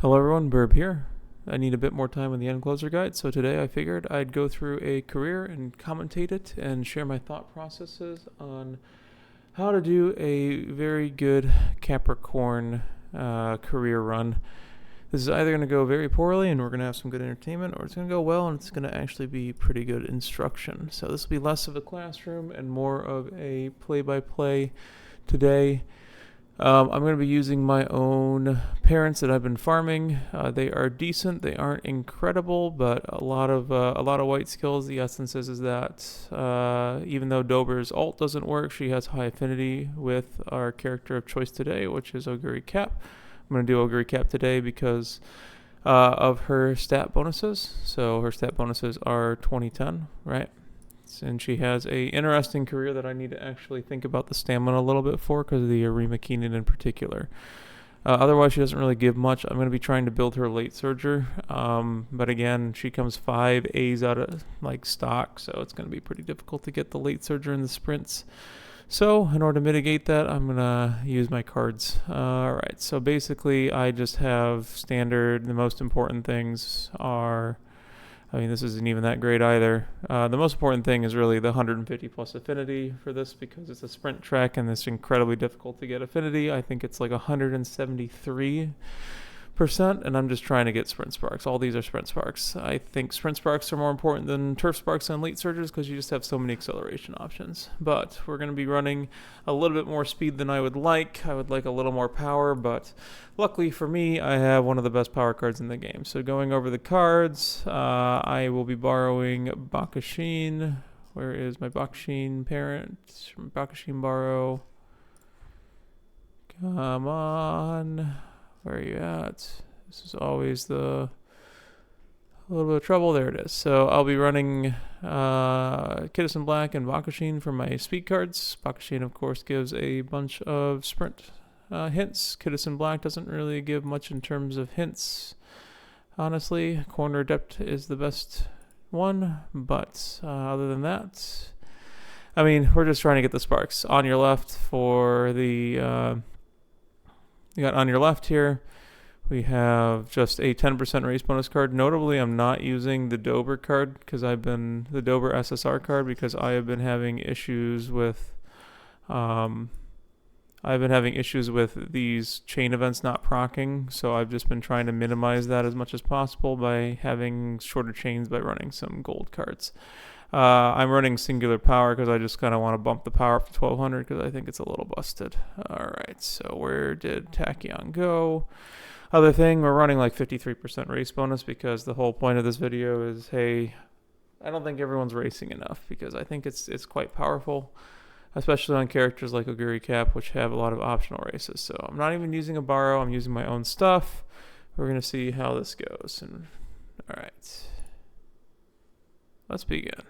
Hello everyone, Burb here. I need a bit more time on the end closer guide, so today I figured I'd go through a career and commentate it and share my thought processes on how to do a very good Capricorn career run. This is either going to go very poorly and we're going to have some good entertainment, or it's going to go well and it's going to actually be pretty good instruction. So this will be less of a classroom and more of a play-by-play today. I'm going to be using my own parents that I've been farming. They are decent. They aren't incredible, but a lot of white skills. The essence is that even though Dober's alt doesn't work, she has high affinity with our character of choice today, which is Oguri Cap. I'm going to do Oguri Cap today because of her stat bonuses. So her stat bonuses are 2010, right? And she has a interesting career that I need to actually think about the stamina a little bit for because of the Arima Keenan in particular. Otherwise, she doesn't really give much. I'm going to be trying to build her late surger, but again, she comes 5 A's out of like stock, so it's going to be pretty difficult to get the late surger in the sprints. So in order to mitigate that, I'm going to use my cards. All right, so basically I just have standard. The most important things are, this isn't even that great either. The most important thing is really the 150 plus affinity for this because it's a sprint track and it's incredibly difficult to get affinity. I think it's like 173%, and I'm just trying to get sprint sparks. All these are sprint sparks. I think sprint sparks are more important than turf sparks on late surges because you just have so many acceleration options. But we're going to be running a little bit more speed than I would like. I would like a little more power, but luckily for me, I have one of the best power cards in the game. So going over the cards, I will be borrowing Bakashin. Where is my Bakashin parent? Bakashin borrow. Come on. Where are you at? This is always a little bit of trouble. There it is. So I'll be running Kittison Black and Bakashin for my speed cards. Bakashin, of course, gives a bunch of sprint hints. Kittison Black doesn't really give much in terms of hints. Honestly, Corner Adept is the best one, but other than that, we're just trying to get the sparks. On your left for the... You got on your left here, we have just a 10% race bonus card. Notably, I'm not using the Dober card the Dober SSR card because I have been having issues with, these chain events not proccing. So I've just been trying to minimize that as much as possible by having shorter chains by running some gold cards. I'm running singular power because I just kind of want to bump the power up to 1200 because I think it's a little busted. All right, so where did Tachyon go? Other thing, we're running like 53% race bonus because the whole point of this video is, hey, I don't think everyone's racing enough because I think it's quite powerful, especially on characters like Oguri Cap, which have a lot of optional races. So I'm not even using a borrow. I'm using my own stuff. We're going to see how this goes. All right. Let's begin.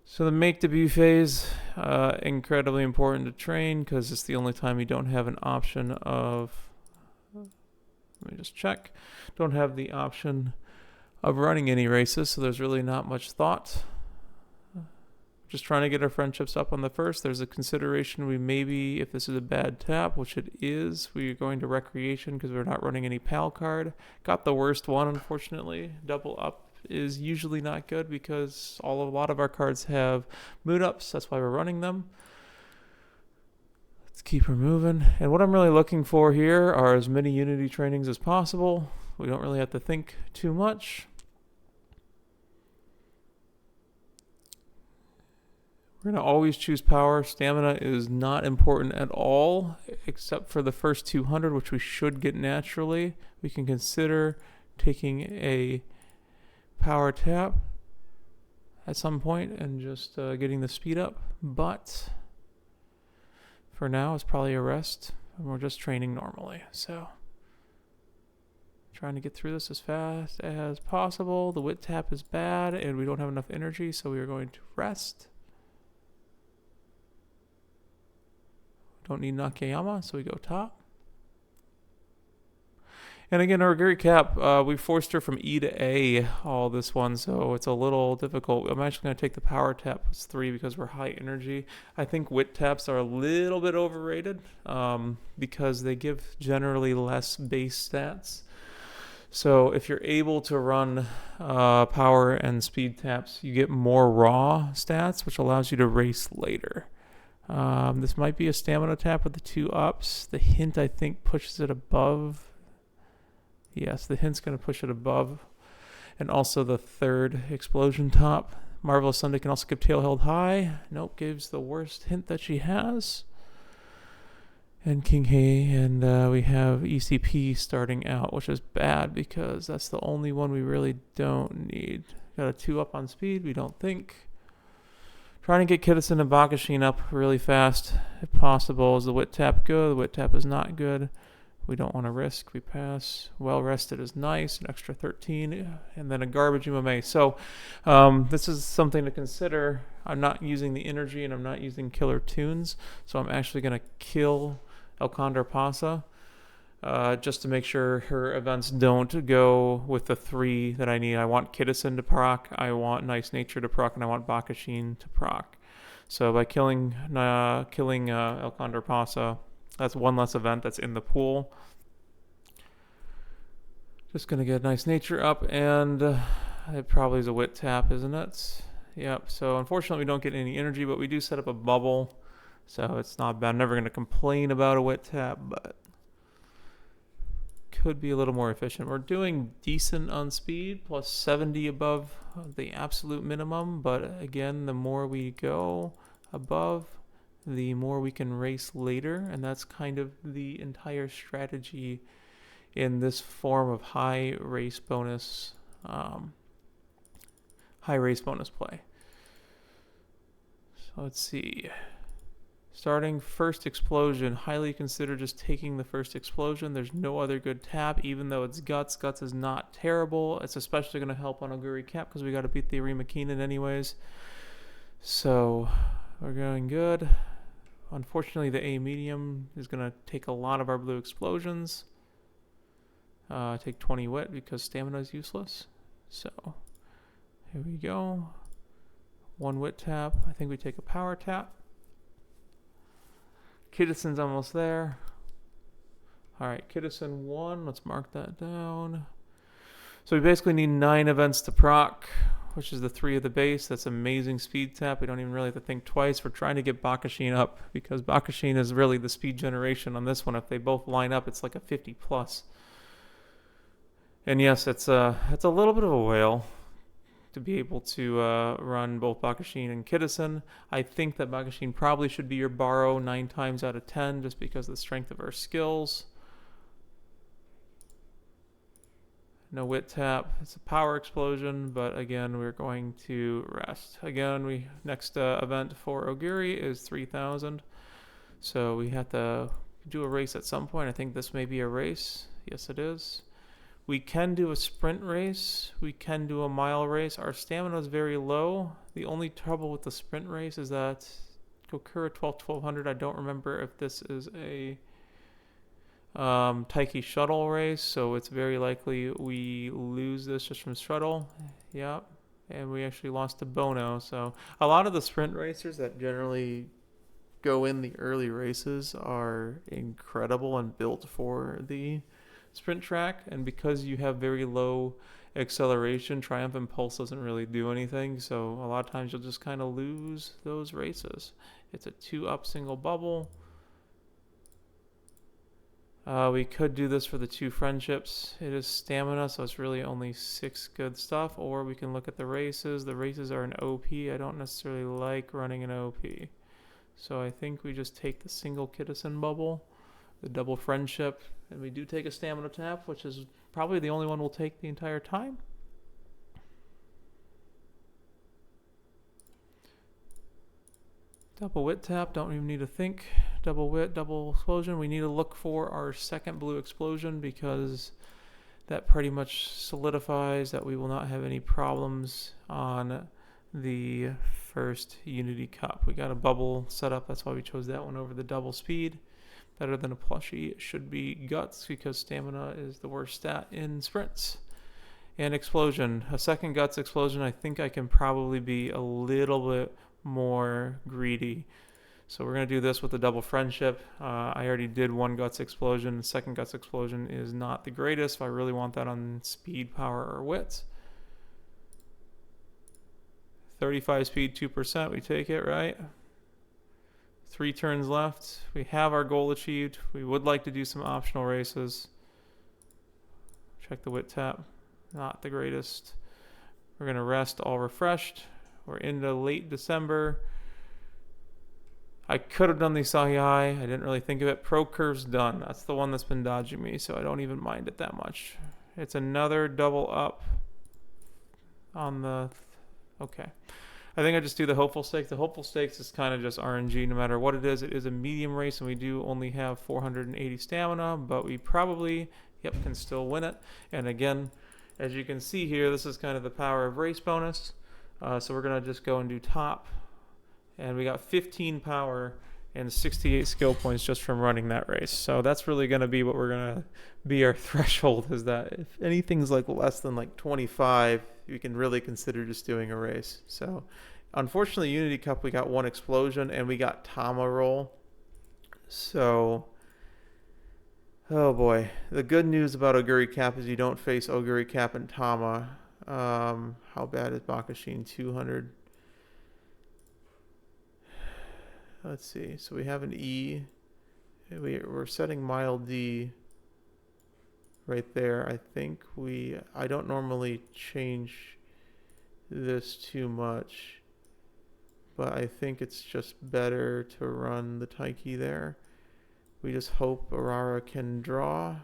So the make debut phase, incredibly important to train because it's the only time you don't have an option of, let me just check, don't have the option of running any races, so there's really not much thought. Just trying to get our friendships up on the first. There's a consideration we maybe, if this is a bad tap, which it is, we're going to recreation because we're not running any pal card. Got the worst one, unfortunately. Double up is usually not good because a lot of our cards have mood ups. That's why we're running them. Let's keep her moving. And what I'm really looking for here are as many unity trainings as possible. We don't really have to think too much. We're going to always choose power. Stamina is not important at all, except for the first 200, which we should get naturally. We can consider taking a power tap at some point and just getting the speed up. But for now, it's probably a rest, and we're just training normally. So trying to get through this as fast as possible. The wit tap is bad, and we don't have enough energy, so we are going to rest. Don't need Nakayama, so we go top. And again, our Gary Cap, we forced her from E to A all this one, so it's a little difficult. I'm actually going to take the power tap as 3 because we're high energy. I think wit taps are a little bit overrated because they give generally less base stats. So if you're able to run power and speed taps, you get more raw stats, which allows you to race later. This might be a stamina tap with the 2 ups. The hint, I think, pushes it above. Yes, the hint's going to push it above. And also the 3rd explosion top. Marvelous Sunday can also give tail held high. Nope, gives the worst hint that she has. And King Hay, and we have ECP starting out, which is bad because that's the only one we really don't need. Got a 2 up on speed, we don't think. Trying to get Kittison and Bakashin up really fast, if possible. Is the wit tap good? The wit tap is not good. We don't want to risk. We pass. Well rested is nice. An extra 13. And then a garbage MMA. So this is something to consider. I'm not using the energy and I'm not using killer tunes. So I'm actually going to kill Elkondar Pasa just to make sure her events don't go with the 3 that I need. I want Kittison to proc. I want Nice Nature to proc. And I want Bakashin to proc. So by killing Elkondar Pasa, that's 1 less event that's in the pool. Just going to get Nice Nature up, and it probably is a wit tap, isn't it? Yep, so unfortunately we don't get any energy, but we do set up a bubble, so it's not bad. I'm never going to complain about a wit tap, but could be a little more efficient. We're doing decent on speed, plus 70 above the absolute minimum, but again, the more we go above, the more we can race later, and that's kind of the entire strategy in this form of high race bonus play. So let's see. Starting first explosion, highly consider just taking the first explosion. There's no other good tap, even though it's Guts. Guts is not terrible. It's especially going to help on Oguri Cap because we got to beat the Arima Keenan anyways. So we're going good. Unfortunately, the A medium is going to take a lot of our blue explosions. Take 20 wit because stamina is useless. So here we go. 1 wit tap. I think we take a power tap. Kittison's almost there. Alright, Kittison 1. Let's mark that down. So we basically need 9 events to proc, which is the 3 of the base. That's amazing speed tap. We don't even really have to think twice. We're trying to get Bakashin up because Bakashin is really the speed generation on this one. If they both line up, it's like a 50 plus. And yes, it's a little bit of a whale to be able to run both Bakashin and Kittison. I think that Bakashin probably should be your borrow 9 times out of 10 just because of the strength of our skills. No wit tap. It's a power explosion, but again, we're going to rest. Again, next event for Oguri is 3,000. So we have to do a race at some point. I think this may be a race. Yes, it is. We can do a sprint race. We can do a mile race. Our stamina is very low. The only trouble with the sprint race is that Kokura 1200. I don't remember if this is a Taiki shuttle race, so it's very likely we lose this just from shuttle. Yep. And we actually lost to Bono. So a lot of the sprint racers that generally go in the early races are incredible and built for the sprint track, and because you have very low acceleration, Triumph Impulse doesn't really do anything, so a lot of times you'll just kind of lose those races. It's a 2-up single bubble. We could do this for the 2 friendships. It is stamina, so it's really only 6 good stuff, or we can look at the races. The races are an OP. I don't necessarily like running an OP, so I think we just take the single Kittison bubble, the double friendship, and we do take a stamina tap, which is probably the only one we'll take the entire time. Double wit tap, don't even need to think. Double wit, double explosion. We need to look for our second blue explosion because that pretty much solidifies that we will not have any problems on the first Unity Cup. We got a bubble set up, that's why we chose that one over the double speed. better than a plushie should be guts, because stamina is the worst stat in sprints. And explosion, a second guts explosion. I think I can probably be a little bit more greedy. So we're going to do this with a double friendship. I already did one guts explosion. The second guts explosion is not the greatest if I really want that on speed, power, or wits. 35 speed, 2%. We take it, right? 3 turns left. We have our goal achieved. We would like to do some optional races. Check the wit tap. Not the greatest. We're going to rest all refreshed. We're into late December. I could have done the Asahi High. I didn't really think of it. Pro Curve's done. That's the one that's been dodging me, so I don't even mind it that much. It's another double up on the... Okay. I think I just do the Hopeful Stakes. The Hopeful Stakes is kind of just RNG no matter what it is. It is a medium race, and we do only have 480 stamina, but we probably, can still win it. And again, as you can see here, this is kind of the power of race bonus. So we're going to just go and do top. And we got 15 power and 68 skill points just from running that race. So that's really going to be what we're going to be our threshold, is that if anything's like less than like 25, you can really consider just doing a race. So unfortunately, Unity Cup, we got 1 explosion and we got Tama roll. So, oh boy. The good news about Oguri Cap is you don't face Oguri Cap and Tama. How bad is Bakashin? 200. Let's see. So we have an E. We're setting mild D right there. I think I don't normally change this too much, but I think it's just better to run the Taiki there. We just hope Aurora can draw.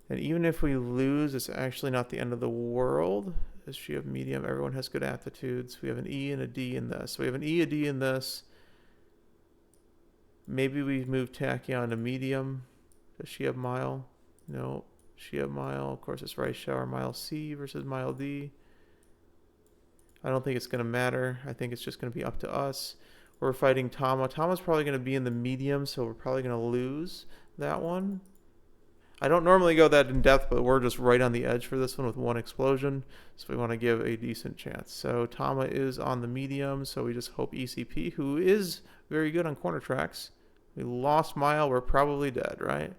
And even if we lose, it's actually not the end of the world. Does she have medium? Everyone has good aptitudes. We have an E and a D in this. So we have an E, a D in this. Maybe we move Tachyon to medium. Does she have mile? No. She have mile. Of course, it's Rice Shower mile C versus mile D. I don't think it's going to matter. I think it's just going to be up to us. We're fighting Tama. Tama's probably going to be in the medium, so we're probably going to lose that one. I don't normally go that in depth, but we're just right on the edge for this one with 1 explosion. So we want to give a decent chance. So Tama is on the medium, so we just hope ECP, who is very good on corner tracks. We lost mile, we're probably dead, right?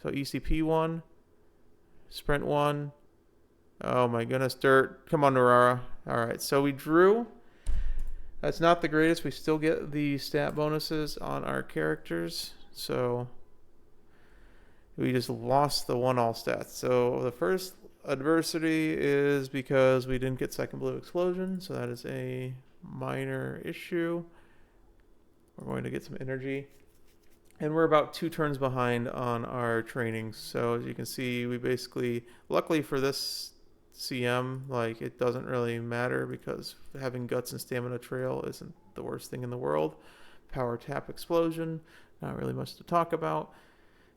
So ECP 1, sprint 1. Oh my goodness, dirt. Come on, Narara. All right, so we drew. That's not the greatest. We still get the stat bonuses on our characters. So we just lost the 1 all stats. So the first adversity is because we didn't get second blue explosion. So that is a minor issue. We're going to get some energy. And we're about 2 turns behind on our trainings. So as you can see, we basically, luckily for this CM, like it doesn't really matter because having guts and stamina trail isn't the worst thing in the world. Power tap explosion, not really much to talk about.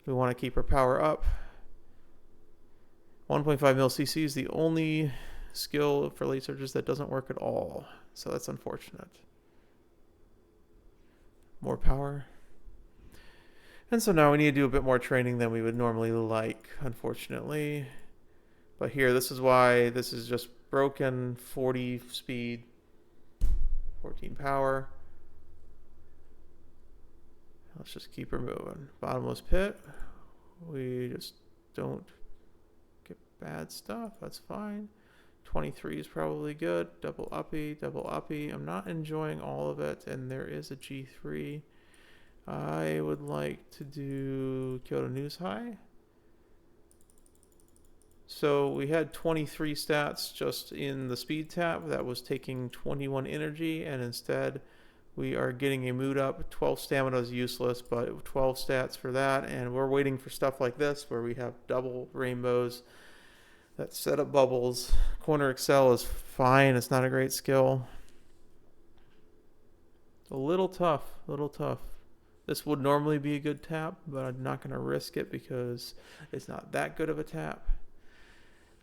We want to keep our power up. 1.5 mil CC is the only skill for late surges that doesn't work at all. So that's unfortunate. More power. And so now we need to do a bit more training than we would normally like, unfortunately. But here, this is why this is just broken. 40 speed, 14 power. Let's just keep her moving. Bottomless pit. We just don't get bad stuff. That's fine. 23 is probably good. Double uppy, double uppy. I'm not enjoying all of it. And there is a G3. I would like to do Kyoto News High. So we had 23 stats just in the speed tab. That was taking 21 energy, and instead we are getting a mood up. 12 stamina is useless, but 12 stats for that. And we're waiting for stuff like this where we have double rainbows that set up bubbles. Corner Excel is fine. It's not a great skill. A little tough, a little tough. This would normally be a good tap, but I'm not going to risk it because it's not that good of a tap.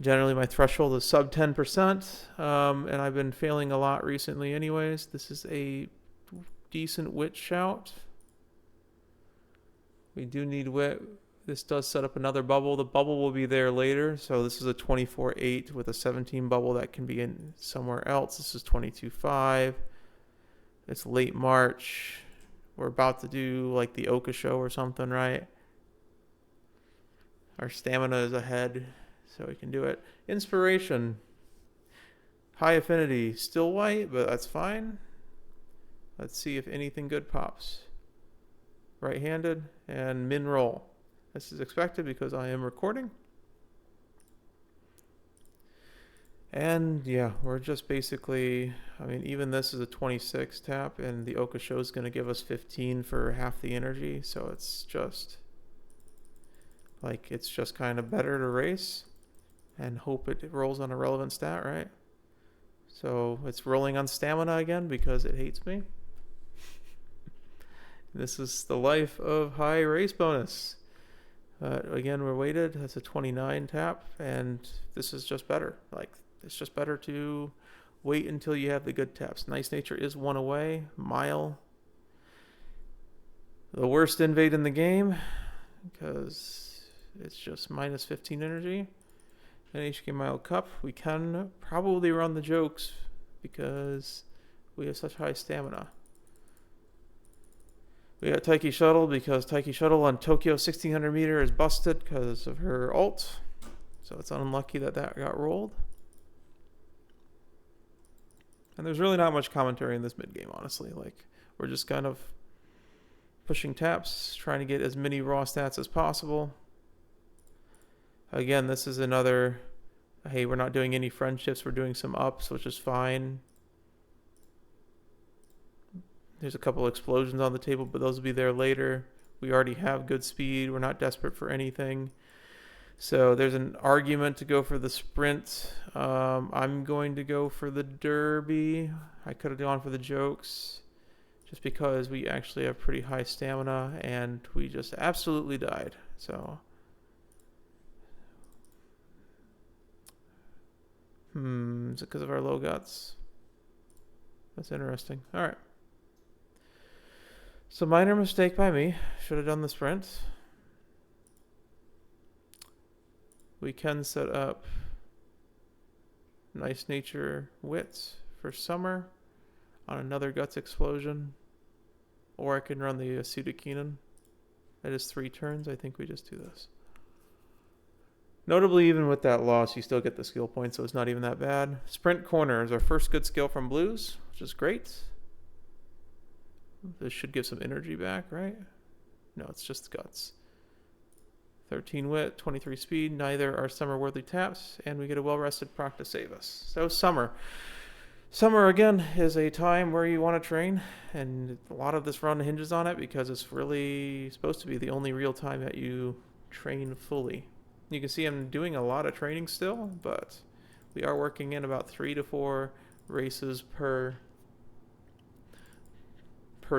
Generally, my threshold is sub 10%, and I've been failing a lot recently anyways. This is a decent wit shout. We do need wit. This does set up another bubble. The bubble will be there later. So this is a 24-8 with a 17 bubble that can be in somewhere else. This is 22-5. It's late March. We're about to do like the Oka show or something, right? Our stamina is ahead, so we can do it. Inspiration. High affinity. Still white, but that's fine. Let's see if anything good pops. Right-handed and min roll. This is expected because I am recording. And yeah, we're just basically, I mean, even this is a 26 tap, and the Oka show is going to give us 15 for half the energy. So it's just like, it's just kind of better to race and hope it rolls on a relevant stat, right? So it's rolling on stamina again because it hates me. This is the life of high race bonus. Again, we're weighted. That's a 29 tap, and this is just better. Like, it's just better to wait until you have the good taps. Nice Nature is one away. Mile. The worst invade in the game because it's just minus 15 energy. NHK Mile Cup. We can probably run the jokes because we have such high stamina. We got Taiki Shuttle because Taiki Shuttle on Tokyo 1600 meter is busted because of her ult. So it's unlucky that got rolled. And there's really not much commentary in this mid game, honestly. Like, we're just kind of pushing taps, trying to get as many raw stats as possible. Again, this is another, hey, we're not doing any friendships, we're doing some ups, which is fine. There's a couple explosions on the table, but those will be there later. We already have good speed. We're not desperate for anything. So there's an argument to go for the sprint. I'm going to go for the derby. I could have gone for the jokes just because we actually have pretty high stamina and we just absolutely died. So, is it because of our low guts? That's interesting. All right. So minor mistake by me. Should have done the sprint. We can set up Nice Nature Wits for summer on another Guts Explosion. Or I can run the Sudokinen. That is 3 turns. I think we just do this. Notably, even with that loss, you still get the skill points, so it's not even that bad. Sprint Corner is our first good skill from Blues, which is great. This should give some energy back, right? No, it's just Guts. 13 wit, 23 speed. Neither are summer worthy taps, and we get a well-rested proc to save us. So summer. Summer, again, is a time where you want to train, and a lot of this run hinges on it because it's really supposed to be the only real time that you train fully. You can see I'm doing a lot of training still, but we are working in about 3 to 4 races per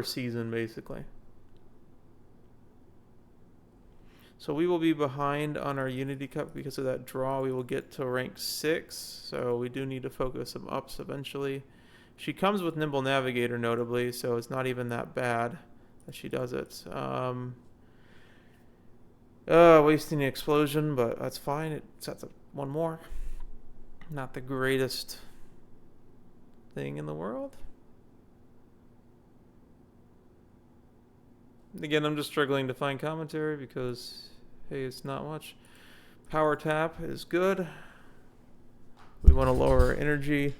season, basically. So we will be behind on our Unity Cup because of that draw. We will get to rank 6, so we do need to focus some ups eventually. She comes with Nimble Navigator, notably, so it's not even that bad that she does it. Wasting the explosion, but that's fine. It sets up one more. Not the greatest thing in the world. Again, I'm just struggling to find commentary because, hey, it's not much. Power tap is good. We want to lower our energy.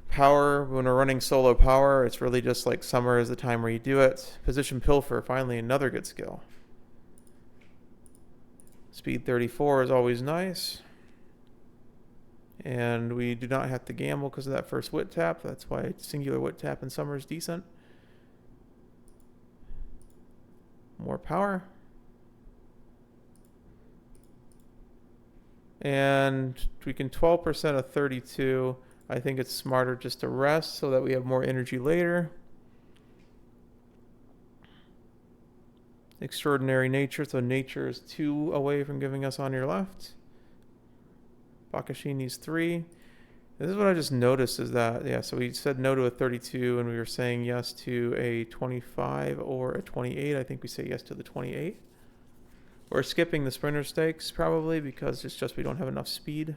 Power, when we're running solo power, it's really just like summer is the time where you do it. Position Pilfer, finally another good skill. Speed 34 is always nice. And we do not have to gamble because of that first wit tap. That's why singular wit tap in summer is decent. More power. And we can 12% of 32. I think it's smarter just to rest so that we have more energy later. Extraordinary Nature. So nature is 2 away from giving us on your left. Bakashi needs 3. This is what I just noticed is that, yeah, so we said no to a 32 and we were saying yes to a 25 or a 28. I think we say yes to the 28. We're skipping the sprinter stakes probably because it's just we don't have enough speed.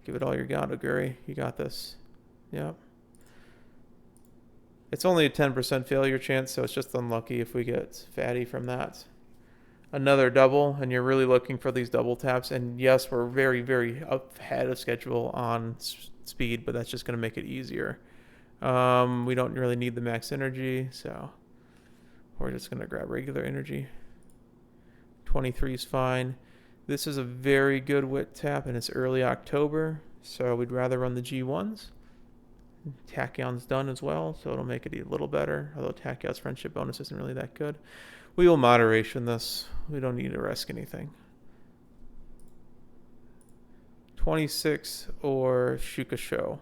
Give it all you got, Oguri. You got this. Yep. It's only a 10% failure chance, so it's just unlucky if we get fatty from that. Another double, and you're really looking for these double taps. And yes, we're very, very ahead of schedule on speed, but that's just going to make it easier. We don't really need the max energy, so we're just going to grab regular energy. 23 is fine. This is a very good wit tap, and it's early October, so we'd rather run the G1s. Tachyon's done as well, so it'll make it a little better, although Tachyon's friendship bonus isn't really that good. We will moderation this. We don't need to risk anything. 26 or Shukasho.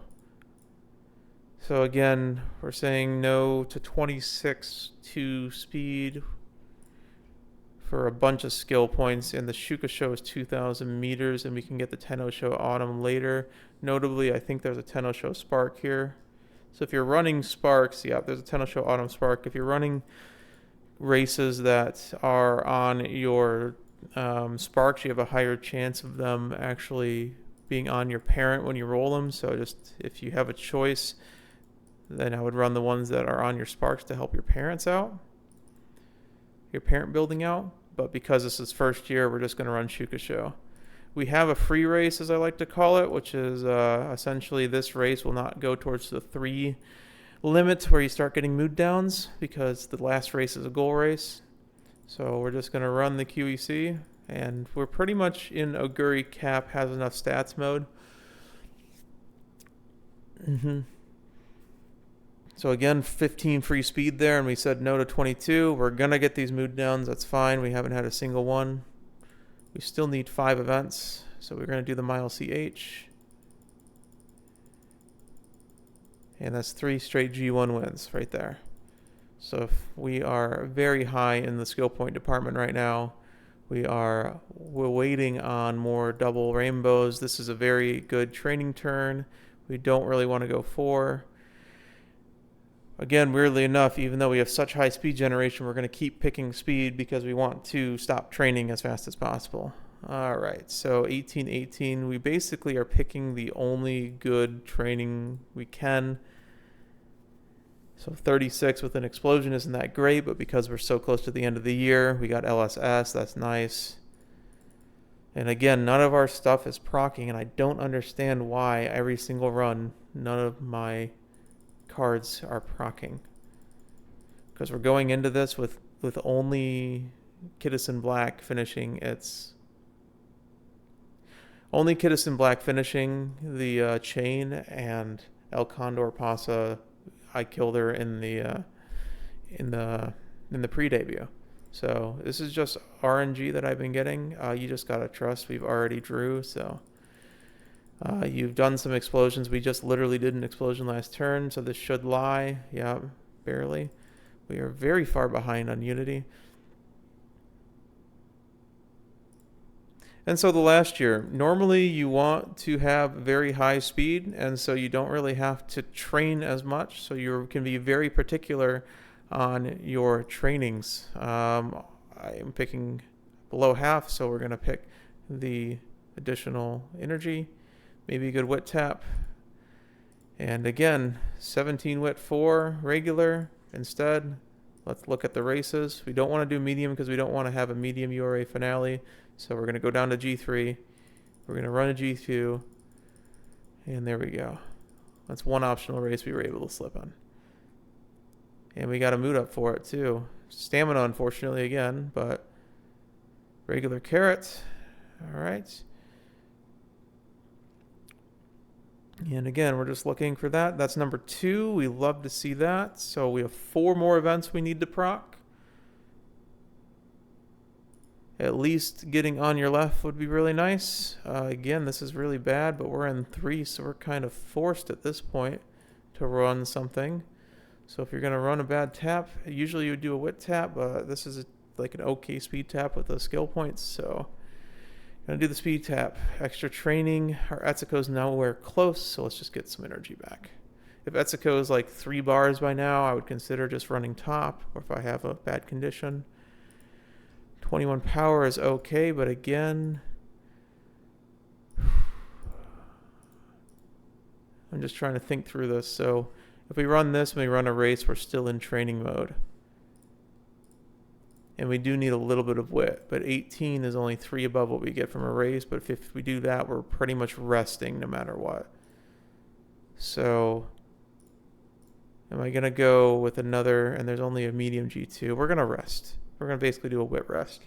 So again, we're saying no to 26 to speed for a bunch of skill points, and the Shukasho is 2,000 meters, and we can get the Tenno-sho Autumn later. Notably, I think there's a Tenno-sho Spark here. So if you're running Sparks, yeah, there's a Tenno-sho Autumn Spark. If you're running races that are on your Sparks, you have a higher chance of them actually being on your parent when you roll them. So just if you have a choice, then I would run the ones that are on your Sparks to help your parents out, your parent building out. But because this is first year, we're just going to run Shukasho. We have a free race, as I like to call it, which is essentially this race will not go towards the 3 limit where you start getting mood downs, because the last race is a goal race. So we're just going to run the QEC, and we're pretty much in Oguri Cap has enough stats mode. So again, 15 free speed there, and we said no to 22. We're going to get these mood downs. That's fine. We haven't had a single one. We still need 5 events, so we're going to do the mile CH. And that's 3 straight G1 wins right there. So if we are very high in the skill point department right now. We're waiting on more double rainbows. This is a very good training turn. We don't really want to go 4. Again, weirdly enough, even though we have such high speed generation, we're going to keep picking speed because we want to stop training as fast as possible. All right, so 18, we basically are picking the only good training we can. So 36 with an explosion isn't that great, but because we're so close to the end of the year, we got LSS, that's nice. And again, none of our stuff is proccing, and I don't understand why every single run, none of my cards are proccing, because we're going into this with only Kittison Black finishing the chain, and El Condor Pasa, I killed her in the pre-debut. So this is just RNG that I've been getting. You just gotta trust we've already drew. So you've done some explosions. We just literally did an explosion last turn, so this should lie. Yeah, barely. We are very far behind on Unity. And so the last year, normally you want to have very high speed, and so you don't really have to train as much. So you can be very particular on your trainings. I am picking below half, so we're going to pick the additional energy. Maybe a good wit tap. And again, 17 wit 4 regular instead. Let's look at the races. We don't want to do medium because we don't want to have a medium URA finale. So we're going to go down to G3. We're going to run a G2. And there we go. That's one optional race we were able to slip on. And we got a mood up for it too. Stamina, unfortunately, again, but regular carrot. All right. And again, we're just looking for that. That's number 2. We love to see that. So we have 4 more events we need to proc. At least getting on your left would be really nice. Again, this is really bad, but we're in 3, so we're kind of forced at this point to run something. So if you're going to run a bad tap, usually you would do a wit tap, but this is like an okay speed tap with those skill points. So going to do the speed tap. Extra training. Our Etsuko's nowhere close, so let's just get some energy back. If Etsuko is like 3 bars by now, I would consider just running top, or if I have a bad condition. 21 power is okay, but again, I'm just trying to think through this. So if we run this and we run a race, we're still in training mode. And we do need a little bit of wit, but 18 is only 3 above what we get from a race. But if we do that, we're pretty much resting no matter what. So am I going to go with another, and there's only a medium G2. We're going to rest. We're going to basically do a wit rest.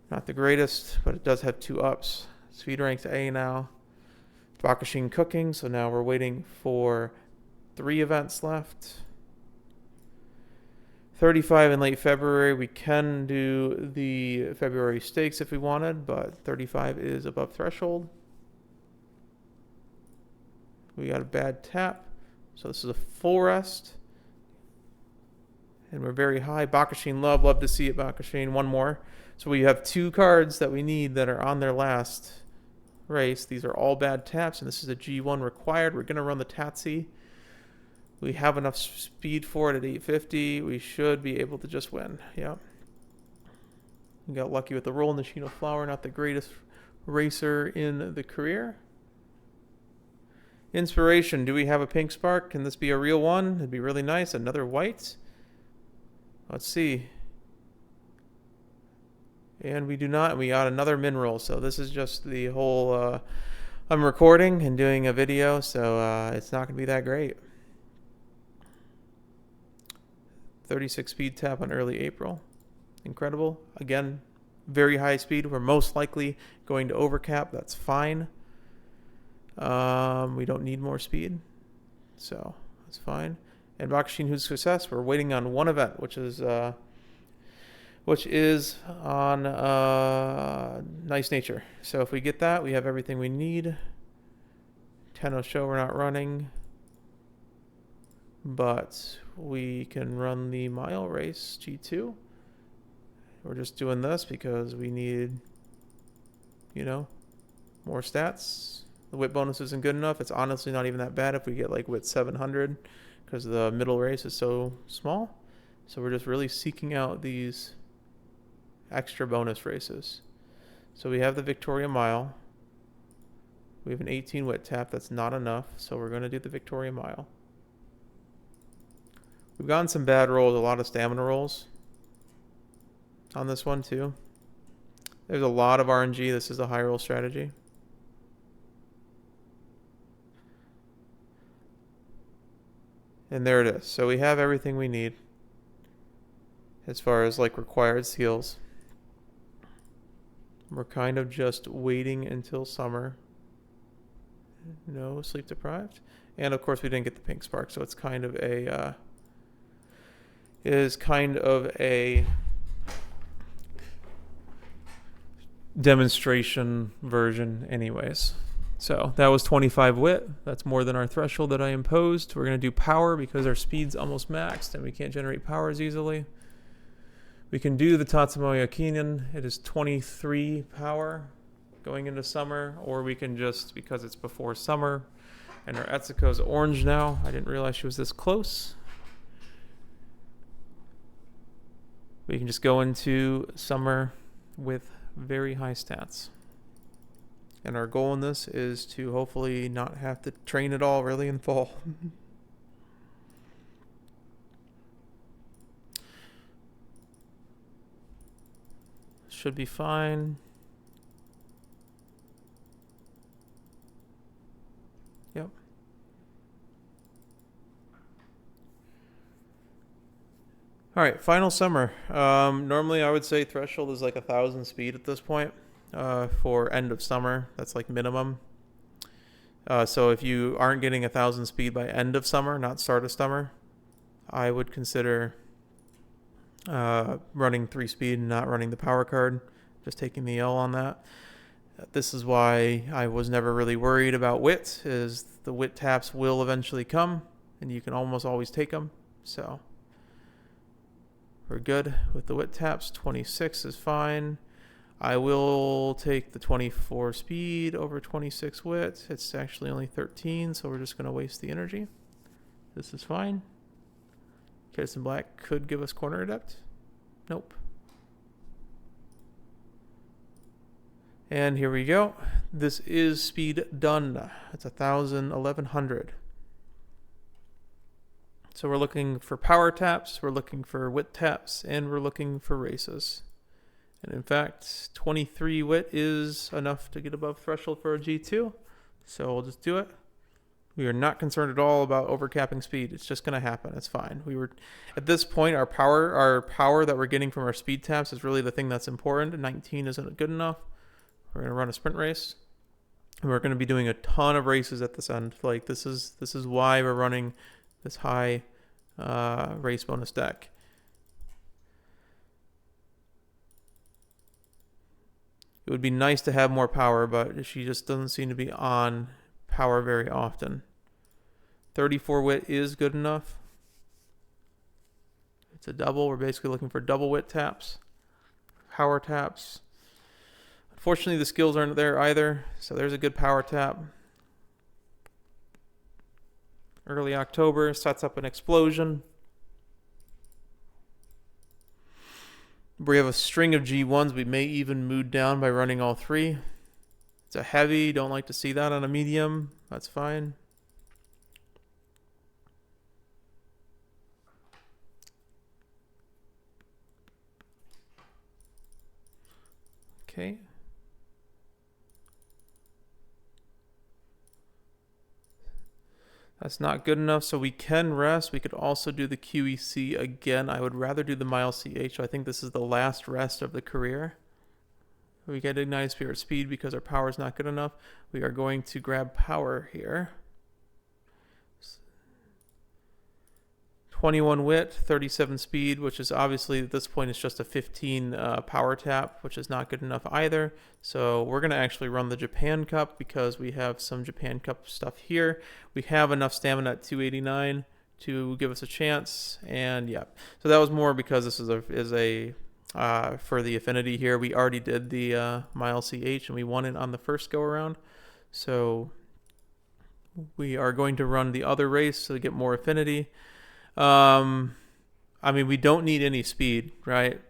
Not the greatest, but it does have 2 ups. Speed rank's A now. Bakushin cooking, so now we're waiting for 3 events left. 35 in late February. We can do the February stakes if we wanted, but 35 is above threshold. We got a bad tap, so this is a full rest. And we're very high. Bakushin love to see it, Bakushin. One more. So we have 2 cards that we need that are on their last race. These are all bad taps, and this is a G1 required. We're going to run the Tatsi. We have enough speed for it at 850. We should be able to just win. Yeah. We got lucky with the roll in the Shino Flower. Not the greatest racer in the career. Inspiration. Do we have a pink spark? Can this be a real one? It'd be really nice. Another white. Let's see. And we do not. We got another mineral. So this is just the whole... I'm recording and doing a video, so it's not going to be that great. 36 speed tap on early April. Incredible. Again, very high speed. We're most likely going to overcap. That's fine. We don't need more speed. So that's fine. And Bakushin Who's Success, we're waiting on 1 event, which is on Nice Nature. So if we get that, we have everything we need. Tenno Show we're not running, but we can run the mile race G2. We're just doing this because we need, more stats. The wit bonus isn't good enough. It's honestly not even that bad if we get like wit 700 because the middle race is so small. So we're just really seeking out these extra bonus races. So we have the Victoria Mile. We have an 18 wit tap. That's not enough. So we're going to do the Victoria Mile. We've gotten some bad rolls, a lot of stamina rolls on this one too. There's a lot of RNG. This is a high roll strategy. And there it is. So we have everything we need as far as like required skills. We're kind of just waiting until summer. No sleep deprived. And of course we didn't get the pink spark, so it's kind of a demonstration version anyways. So that was 25 wit. That's more than our threshold that I imposed. We're going to do power because our speed's almost maxed and we can't generate power as easily. We can do the Tatsumoya Kinen. It is 23 power going into summer, or we can just, because it's before summer and our Etsuko's orange now. I didn't realize she was this close. We can just go into summer with very high stats. And our goal in this is to hopefully not have to train at all really in fall. Should be fine. Yep. All right, final summer. Normally I would say threshold is like 1,000 speed at this point. For end of summer, that's like minimum. So if you aren't getting 1,000 speed by end of summer, not start of summer, I would consider running 3 speed and not running the power card, just taking the L on that. This is why I was never really worried about wit, is the wit taps will eventually come and you can almost always take them. So we're good with the wit taps. 26 is fine. I will take the 24 speed over 26 wit. It's actually only 13, so we're just going to waste the energy. This is fine. Citizen Black could give us Corner Adept. Nope. And here we go. This is speed done. It's 1,000, 1,100. So we're looking for power taps, we're looking for wit taps, and we're looking for races. And in fact, 23 wit is enough to get above threshold for a G2. So we'll just do it. We are not concerned at all about overcapping speed. It's just going to happen. It's fine. We were at this point, our power that we're getting from our speed taps is really the thing that's important. 19 isn't good enough. We're going to run a sprint race. And we're going to be doing a ton of races at this end. Like this is why we're running this high race bonus deck. It would be nice to have more power, but she just doesn't seem to be on power very often. 34 wit is good enough. It's a double. We're basically looking for double wit taps, power taps. Unfortunately, the skills aren't there either, so there's a good power tap. Early October sets up an explosion. We have a string of G1s. We may even mood down by running all three. It's a heavy. Don't like to see that on a medium. That's fine. Okay. That's not good enough, so we can rest. We could also do the QEC again. I would rather do the mile CH. I think this is the last rest of the career. We get Ignited Spirit Speed because our power is not good enough. We are going to grab power here. 21 wit, 37 speed, which is obviously at this point it's just a 15 power tap, which is not good enough either. So we're going to actually run the Japan Cup because we have some Japan Cup stuff here. We have enough stamina at 289 to give us a chance, and yeah. So that was more because this is a for the affinity here. We already did the mile CH and we won it on the first go around. So we are going to run the other race to get more affinity. I mean, we don't need any speed, right?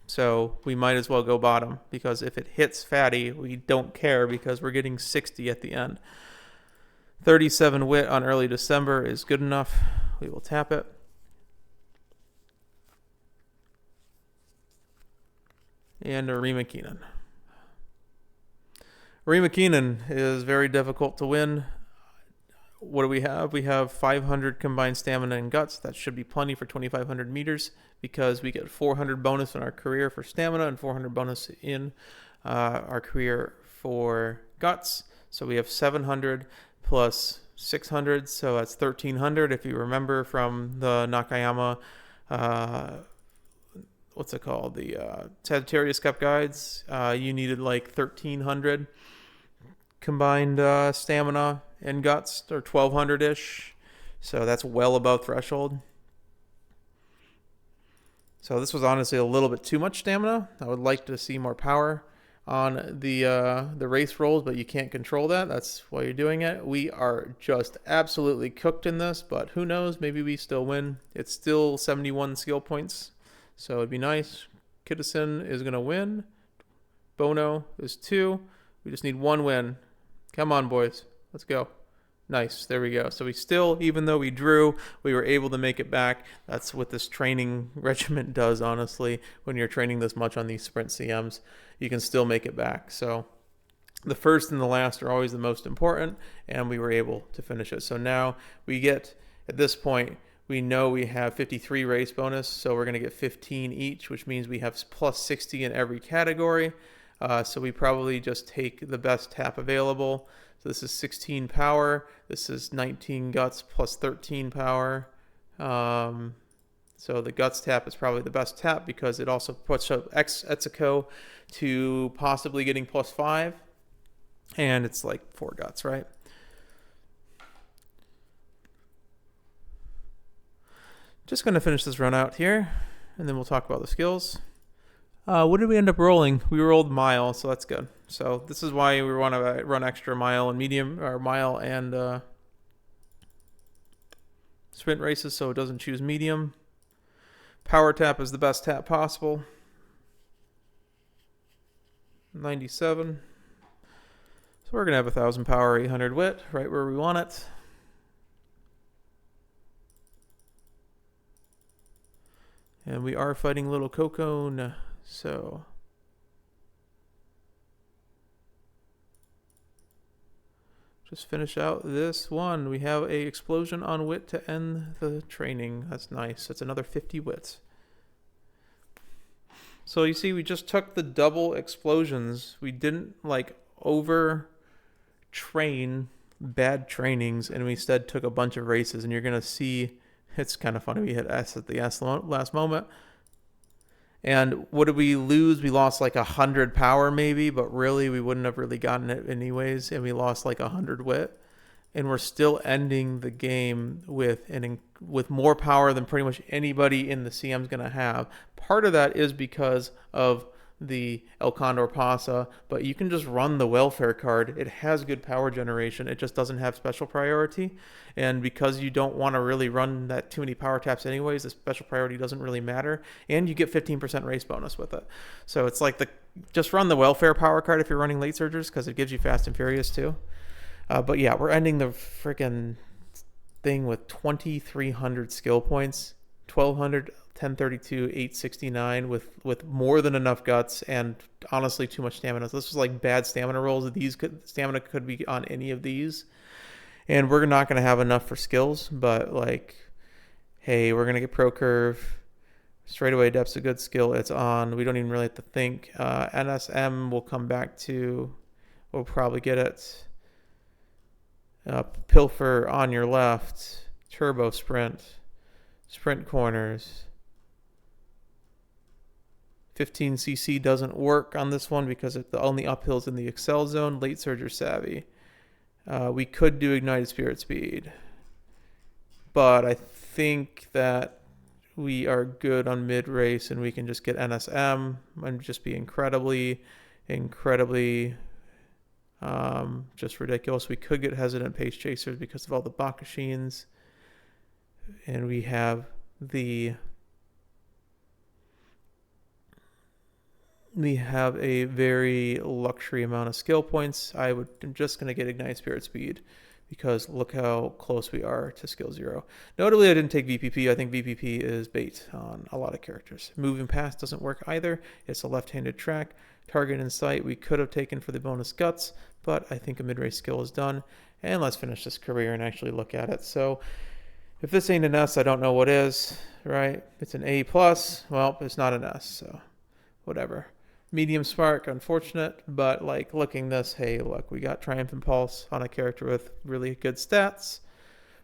So we might as well go bottom because if it hits fatty, we don't care because we're getting 60 at the end. 37 wit on early December is good enough. We will tap it. And Arima Keenan. Arima Keenan is very difficult to win. What do we have? We have 500 combined stamina and guts. That should be plenty for 2,500 meters because we get 400 bonus in our career for stamina and 400 bonus in our career for guts. So we have 700 plus 600, so that's 1,300. If you remember from the Nakayama, what's it called? The Sagittarius Cup guides, you needed like 1,300 combined stamina and guts, or 1,200-ish. So that's well above threshold. So this was honestly a little bit too much stamina. I would like to see more power on the race rolls, but you can't control that. That's why you're doing it. We are just absolutely cooked in this, but who knows? Maybe we still win. It's still 71 skill points, so it'd be nice. Kittison is going to win. Bono is 2. We just need 1 win. Come on, boys. Let's go. Nice. There we go. So we still, even though we drew, we were able to make it back. That's what this training regiment does, honestly. When you're training this much on these sprint CMs, you can still make it back. So the first and the last are always the most important, and we were able to finish it. So now we get, at this point, we know we have 53 race bonus, so we're going to get 15 each, which means we have plus 60 in every category. So we probably just take the best tap available. So this is 16 power. This is 19 guts plus 13 power. So the guts tap is probably the best tap because it also puts up Etsuko to possibly getting plus 5. And it's like 4 guts, right? Just going to finish this run out here, and then we'll talk about the skills. What did we end up rolling? We rolled mile, so that's good. So this is why we want to run extra mile and medium, or mile and sprint races, so it doesn't choose medium. Power tap is the best tap possible. 97. So we're going to have 1,000 power, 800 wit, right where we want it. And we are fighting little Cocone, so... just finish out this one. We have a explosion on wit to end the training. That's nice. That's another 50 wits. So you see, we just took the double explosions. We didn't like over train bad trainings, and we instead took a bunch of races. And you're gonna see, it's kind of funny. We hit S at the last moment. And what did we lose? We lost like 100 power maybe, but really we wouldn't have really gotten it anyways. And we lost like 100 wit. And we're still ending the game with more power than pretty much anybody in the CM is going to have. Part of that is because of the El Condor Pasa, but you can just run the welfare card. It has good power generation. It just doesn't have special priority. And because you don't want to really run that too many power taps anyways, the special priority doesn't really matter. And you get 15% race bonus with it. So it's like just run the welfare power card if you're running late surgers, because it gives you fast and furious too. But yeah, we're ending the freaking thing with 2,300 skill points, 1,200, 1032, 869 with more than enough guts and honestly too much stamina. So this was like bad stamina rolls. Stamina could be on any of these. And we're not going to have enough for skills, but like, hey, we're going to get Pro Curve. Straight away, Depth's a good skill. It's on. We don't even really have to think. NSM we'll come back to. We'll probably get it. Pilfer on your left. Turbo Sprint. Sprint corners. 15cc doesn't work on this one because the only uphill's in the Excel zone. Late Surger Savvy. We could do Ignited Spirit Speed. But I think that we are good on mid-race and we can just get NSM and just be incredibly just ridiculous. We could get Hesitant Pace Chasers because of all the Bakashines. And we have a very luxury amount of skill points. I'm just going to get Ignite Spirit Speed because look how close we are to skill 0. Notably, I didn't take VPP. I think VPP is bait on a lot of characters. Moving Past doesn't work either. It's a left-handed track. Target in Sight we could have taken for the bonus guts, but I think a mid-race skill is done. And let's finish this career and actually look at it. So if this ain't an S, I don't know what is, right? It's an A+. Well, it's not an S, so whatever. Medium Spark, unfortunate, but like looking this, hey, look, we got Triumphant Pulse on a character with really good stats.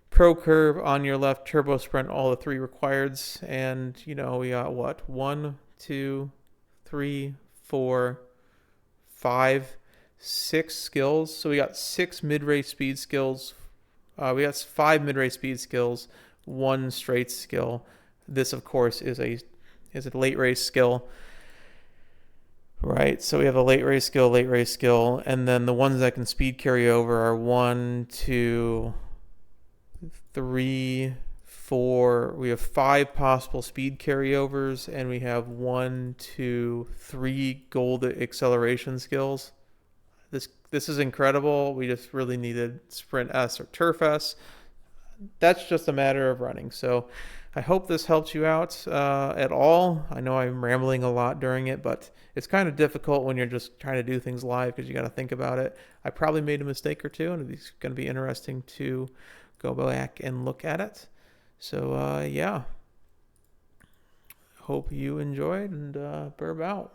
Pro Curve on your left, Turbo Sprint, all the 3 requireds, and you know, we got what? 1, 2, 3, 4, 5, 6 skills. So we got 6 mid-race speed skills. We got 5 mid-race speed skills, 1 straight skill. This, of course, is a late race skill. Right, so we have a late race skill, and then the ones that can speed carry over are 1, 2, 3, 4. We have 5 possible speed carryovers, and we have 1, 2, 3 gold acceleration skills. This is incredible. We just really needed Sprint S or Turf S. That's just a matter of running. So I hope this helps you out at all. I know I'm rambling a lot during it, but it's kind of difficult when you're just trying to do things live because you got to think about it. I probably made a mistake or two, and it's going to be interesting to go back and look at it. So, yeah. Hope you enjoyed, and burb out.